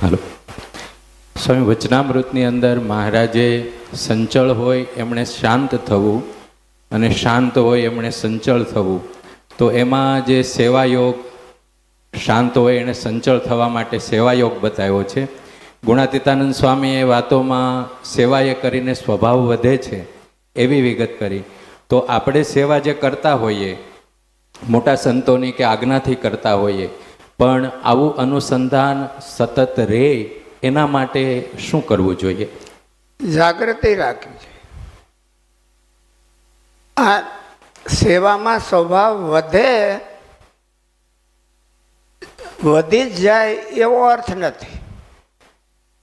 હાલો સ્વામી વચનામૃતની અંદર મહારાજે સંચળ હોય એમણે શાંત થવું અને શાંત હોય એમણે સંચળ થવું, તો એમાં જે સેવાયોગ, શાંત હોય એણે સંચળ થવા માટે સેવાયોગ બતાવ્યો છે. ગુણાતીતાનંદ સ્વામીએ વાતોમાં સેવાએ કરીને સ્વભાવ વધે છે એવી વિગત કરી. તો આપણે સેવા જે કરતા હોઈએ મોટા સંતોની કે આજ્ઞાથી કરતા હોઈએ, પણ આવું અનુસંધાન સતત રહે એના માટે શું કરવું જોઈએ? જાગૃતિ રાખવી જોઈએ. આ સેવામાં સ્વભાવ વધી જ જાય એવો અર્થ નથી.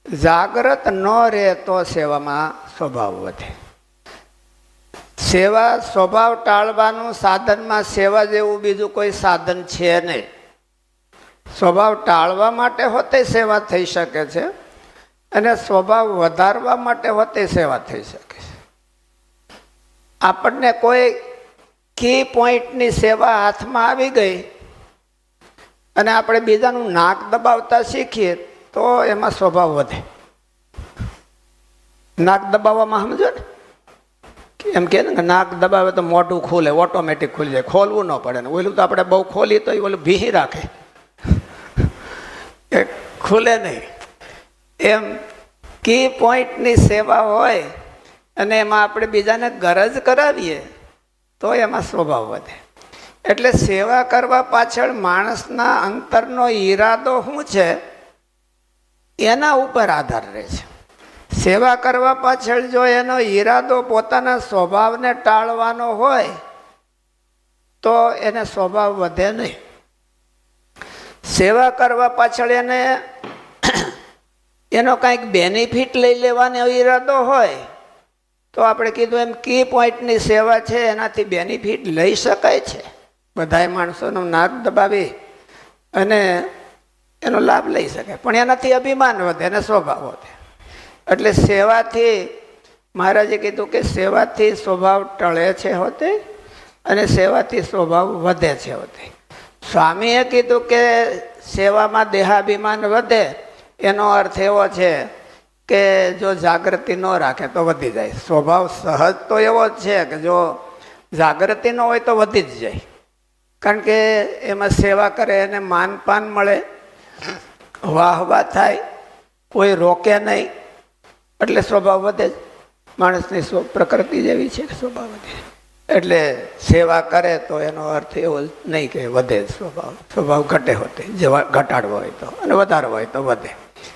જાગૃત ન રહે તો સેવામાં સ્વભાવ વધે. સેવા સ્વભાવ ટાળવાનું સાધનમાં સેવા જેવું બીજું કોઈ સાધન છે નહીં. સ્વભાવ ટાળવા માટે હોતે સેવા થઈ શકે છે અને સ્વભાવ વધારવા માટે હોતે સેવા થઈ શકે છે. આપણને કોઈ કી પોઈન્ટની સેવા હાથમાં આવી ગઈ અને આપણે બીજાનું નાક દબાવતા શીખીએ તો એમાં સ્વભાવ વધે. નાક દબાવવામાં સમજો ને, એમ કે નાક દબાવે તો મોઢું ખુલે, ઓટોમેટિક ખુલી જાય, ખોલવું ન પડે ને. ઓલું તો આપણે બહુ ખોલી તો ઓલું ભીહી રાખે, એ ખુલે નહીં. એમ કી પોઈન્ટની સેવા હોય અને એમાં આપણે બીજાને ગરજ કરાવીએ તો એમાં સ્વભાવ વધે. એટલે સેવા કરવા પાછળ માણસના અંતરનો ઈરાદો શું છે એના ઉપર આધાર રહે છે. સેવા કરવા પાછળ જો એનો ઈરાદો પોતાના સ્વભાવને ટાળવાનો હોય તો એને સ્વભાવ વધે નહીં. સેવા કરવા પાછળ એનો કંઈક બેનિફિટ લઈ લેવાનો ઈરાદો હોય તો આપણે કીધું એમ કી પોઈન્ટની સેવા છે, એનાથી બેનિફિટ લઈ શકાય છે. બધાય માણસોનું નાક દબાવી અને એનો લાભ લઈ શકે, પણ એનાથી અભિમાન વધે અને સ્વભાવ વધે. એટલે સેવાથી મહારાજે કીધું કે સેવાથી સ્વભાવ ટળે છે હોતે અને સેવાથી સ્વભાવ વધે છે હોતે. સ્વામીએ કીધું કે સેવામાં દેહાભિમાન વધે, એનો અર્થ એવો છે કે જો જાગૃતિ ન રાખે તો વધી જાય. સ્વભાવ સહજ તો એવો જ છે કે જો જાગૃતિ ન હોય તો વધી જ જાય. કારણ કે એમાં સેવા કરે એને માનપાન મળે, વાહવા થાય, કોઈ રોકે નહીં, એટલે સ્વભાવ વધે જ. માણસની પ્રકૃતિ જેવી છે, સ્વભાવ વધે. એટલે સેવા કરે તો એનો અર્થ એવો નહીં કે વધે સ્વભાવ. સ્વભાવ ઘટે હોતે, ઘટાડવો હોય તો, અને વધારવો હોય તો વધે.